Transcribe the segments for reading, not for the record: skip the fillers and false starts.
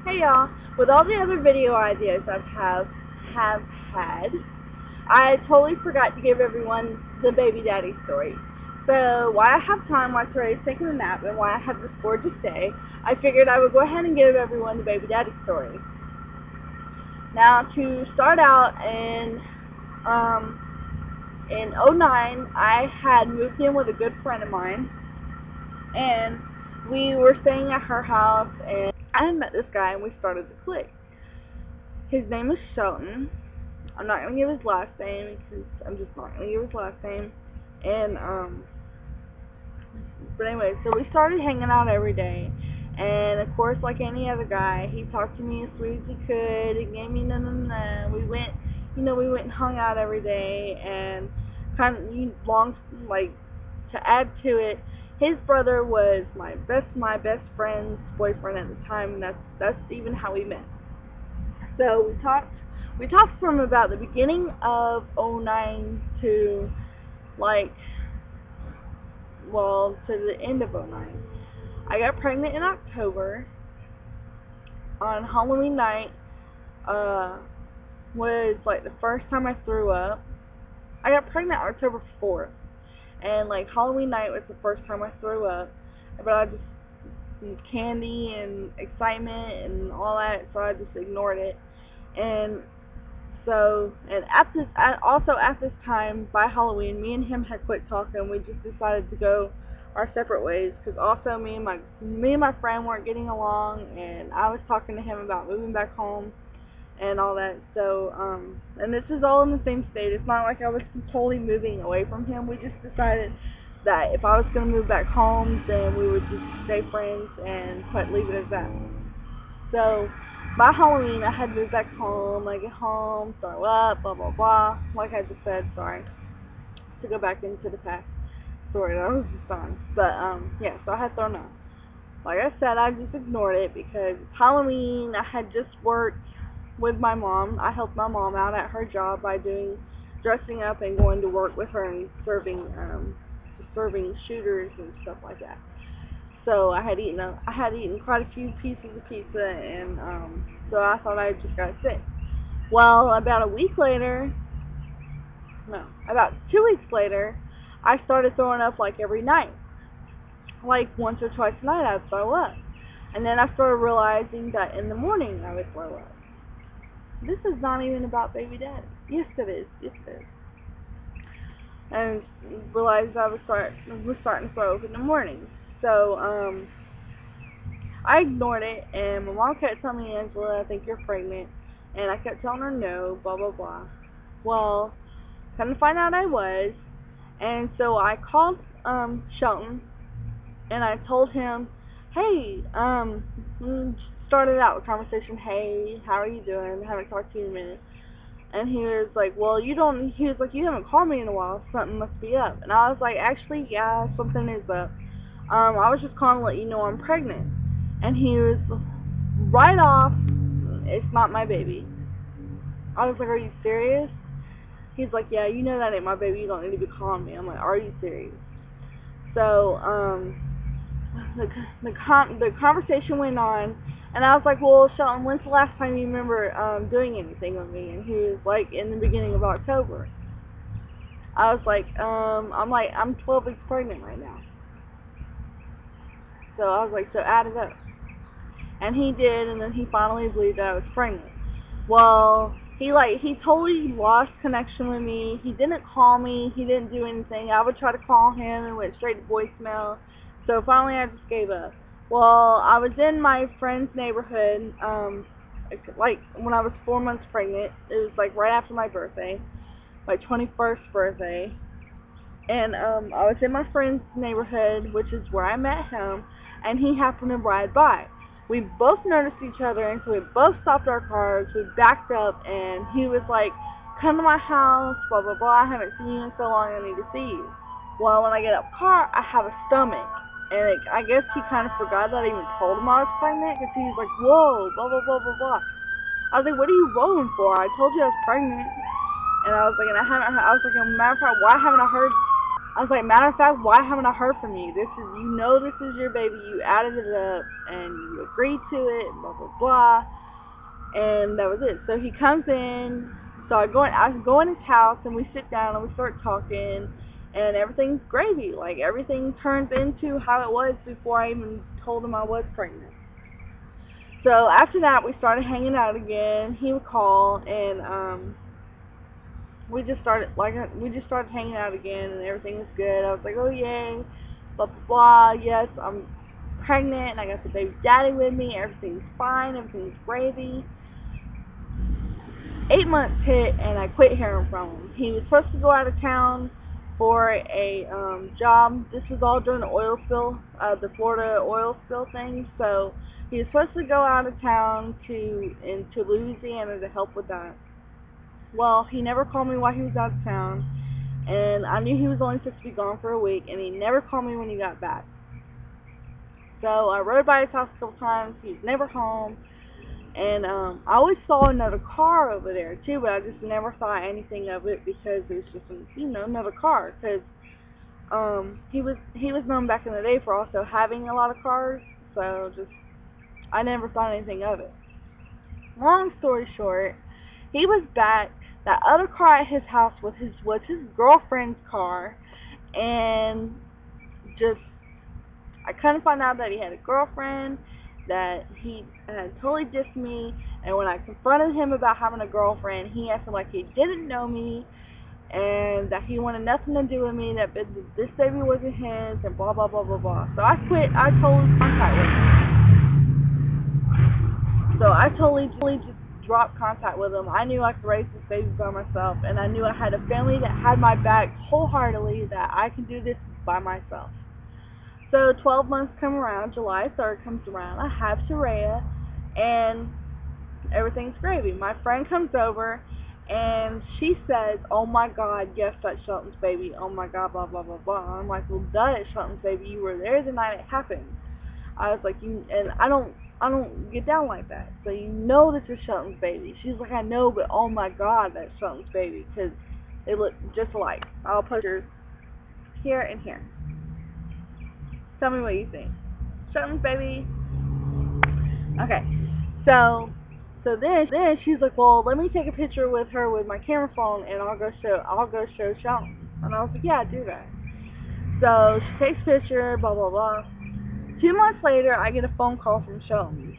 Hey y'all, with all the other video ideas I have had, I totally forgot to give everyone the baby daddy story. So while I have time, while Torreya's taking a nap, and while I have this gorgeous day, I figured I would go ahead and give everyone the baby daddy story. Now to start out in '09, I had moved in with a good friend of mine, and we were staying at her house, and I had met this guy and we started to click. His name is Shelton. I'm not going to give his last name because I'm just not going to give his last name. But anyway, so we started hanging out every day. And of course, like any other guy, he talked to me as sweet as he could. He gave me na. We went and hung out every day. And to add to it, his brother was my best friend's boyfriend at the time, and that's even how we met. So we talked from about the beginning of '09 to to the end of '09. I got pregnant in October. On Halloween night was like the first time I threw up. I got pregnant October 4th, and like Halloween night was the first time I threw up. But I just candy and excitement and all that, so I just ignored it. And at this time, by Halloween, me and him had quit talking. We just decided to go our separate ways, because also me and my friend weren't getting along, and I was talking to him about moving back home and all that. So and this is all in the same state. It's not like I was totally moving away from him. We just decided that if I was going to move back home, then we would just stay friends and leave it as that. So by Halloween, I had moved back home. I get home, throw up, blah blah blah. Like I just said, sorry to go back into the past story that I was just on. But yeah, so I had thrown up. Like I said, I just ignored it because it's Halloween. I had just worked with my mom. I helped my mom out at her job by dressing up and going to work with her and serving shooters and stuff like that. So I had eaten quite a few pieces of pizza, and so I thought I just got sick. Well, about 2 weeks later, I started throwing up like every night. Like once or twice a night I would throw up. And then I started realizing that in the morning I would throw up. This is not even about baby daddy. Yes it is. Yes it is. And realized I was starting to throw up in the morning. So I ignored it, and my mom kept telling me, Angela, I think you're pregnant. And I kept telling her no, blah blah blah. Well, come to find out I was. And so I called Shelton, and I told him, hey, started out the conversation, hey, how are you doing? I haven't talked to you in a minute. And he was like, you haven't called me in a while, something must be up. And I was like, actually, yeah, something is up. I was just calling to let you know I'm pregnant. And he was right off, it's not my baby. I was like, are you serious? He's like, yeah, you know that ain't my baby, you don't need to be calling me. I'm like, are you serious? So, the conversation went on, and I was like, well, Shelton, when's the last time you remember doing anything with me? And he was like, in the beginning of October. I was like, I'm 12 weeks pregnant right now. So I was like, so add it up. And he did, and then he finally believed that I was pregnant. Well, he totally lost connection with me. He didn't call me. He didn't do anything. I would try to call him and went straight to voicemail. So finally I just gave up. Well, I was in my friend's neighborhood, like when I was 4 months pregnant. It was like right after my birthday, my 21st birthday. And I was in my friend's neighborhood, which is where I met him, and he happened to ride by. We both noticed each other, and so we both stopped our cars. We backed up, and he was like, come to my house, blah, blah, blah. I haven't seen you in so long, I need to see you. Well, when I get up car, I have a stomach. And I guess he kind of forgot that I even told him I was pregnant, because he was like, whoa, blah, blah, blah, blah, blah. I was like, what are you rolling for? I told you I was pregnant. And I was like, as a matter of fact, why haven't I heard I was like, matter of fact, why haven't I heard from you? You know this is your baby. You added it up and you agreed to it, blah, blah, blah. And that was it. So he comes in. So I go in his house and we sit down and we start talking. And everything's gravy. Like, everything turns into how it was before I even told him I was pregnant. So after that, we started hanging out again. He would call, and we just started hanging out again, and everything was good. I was like, oh yay, blah blah blah. Yes, I'm pregnant, and I got the baby daddy with me. Everything's fine. Everything's gravy. 8 months hit, and I quit hearing from him. He was supposed to go out of town for a job. This was all during the oil spill, the Florida oil spill thing. So he was supposed to go out of town into Louisiana to help with that. Well, he never called me while he was out of town, and I knew he was only supposed to be gone for a week, and he never called me when he got back. So I rode by his house a couple times. He was never home, and I always saw another car over there too, but I just never thought anything of it because it was just another car. Because he was known back in the day for also having a lot of cars, so I never thought anything of it. Long story short, he was back. That other car at his house was his girlfriend's car, and I couldn't find out that he had a girlfriend, that he had totally dissed me, and when I confronted him about having a girlfriend, he acted like he didn't know me, and that he wanted nothing to do with me, that this baby wasn't his, and blah, blah, blah, blah, blah. So I quit. I totally contact with him. So I totally just dropped contact with him. I knew I could raise this baby by myself, and I knew I had a family that had my back wholeheartedly, that I can do this by myself. So 12 months come around, July 3rd comes around, I have Torreya, and everything's gravy. My friend comes over, and she says, oh my God, yes, that's Shelton's baby, oh my God, blah, blah, blah, blah. I'm like, well, duh, it's Shelton's baby, you were there the night it happened. I was like, and I don't get down like that, so you know this is Shelton's baby. She's like, I know, but oh my God, that's Shelton's baby, because they look just alike. I'll post yours here and here. Tell me what you think. Shelton's baby. Okay, so then she's like, well, let me take a picture with her with my camera phone, and I'll go show Shelton. And I was like, yeah, do that. So she takes a picture, blah blah blah. 2 months later, I get a phone call from Shelton.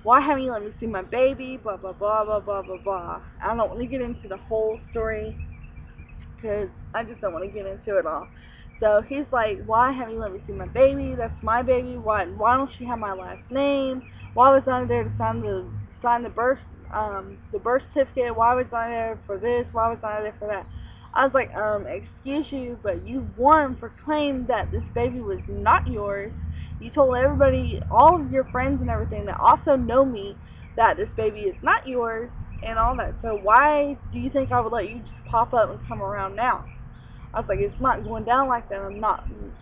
Why haven't you let me see my baby? Blah blah blah blah blah blah blah. I don't want to get into the whole story because I just don't want to get into it all. So he's like, why haven't you let me see my baby? That's my baby. Why don't she have my last name? Why was I there to sign the birth certificate? Why was I there for this? Why was I there for that? I was like, excuse you, but you proclaimed that this baby was not yours. You told everybody, all of your friends and everything that also know me, that this baby is not yours and all that. So why do you think I would let you just pop up and come around now? I was like, it's not going down like that.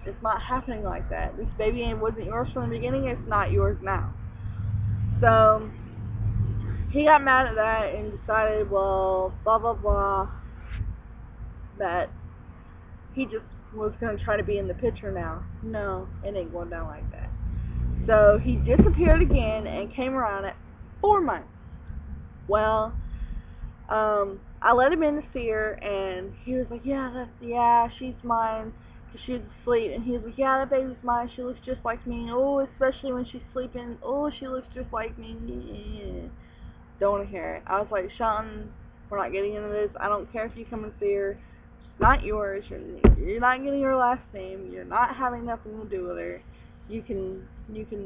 It's not happening like that. This baby wasn't yours from the beginning. It's not yours now. So he got mad at that and decided, well, blah, blah, blah, that he just was going to try to be in the picture now. No, it ain't going down like that. So he disappeared again and came around at 4 months. Well, I let him in to see her, and he was like, yeah, she's mine, because she was asleep. And he was like, yeah, that baby's mine. She looks just like me. Oh, especially when she's sleeping. Oh, she looks just like me. Yeah. Don't want to hear it. I was like, Sean, we're not getting into this. I don't care if you come and see her. It's not yours. You're not getting her last name. You're not having nothing to do with her. You can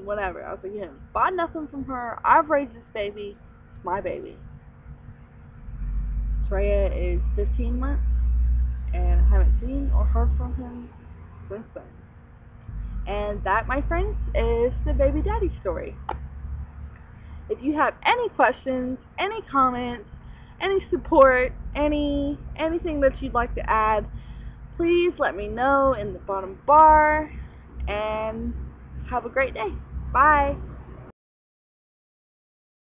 whatever. I was like, yeah, buy nothing from her. I've raised this baby. It's my baby. Torreya is 15 months, and I haven't seen or heard from him since then. And that, my friends, is the baby daddy story. If you have any questions, any comments, any support, anything that you'd like to add, please let me know in the bottom bar, and have a great day. Bye.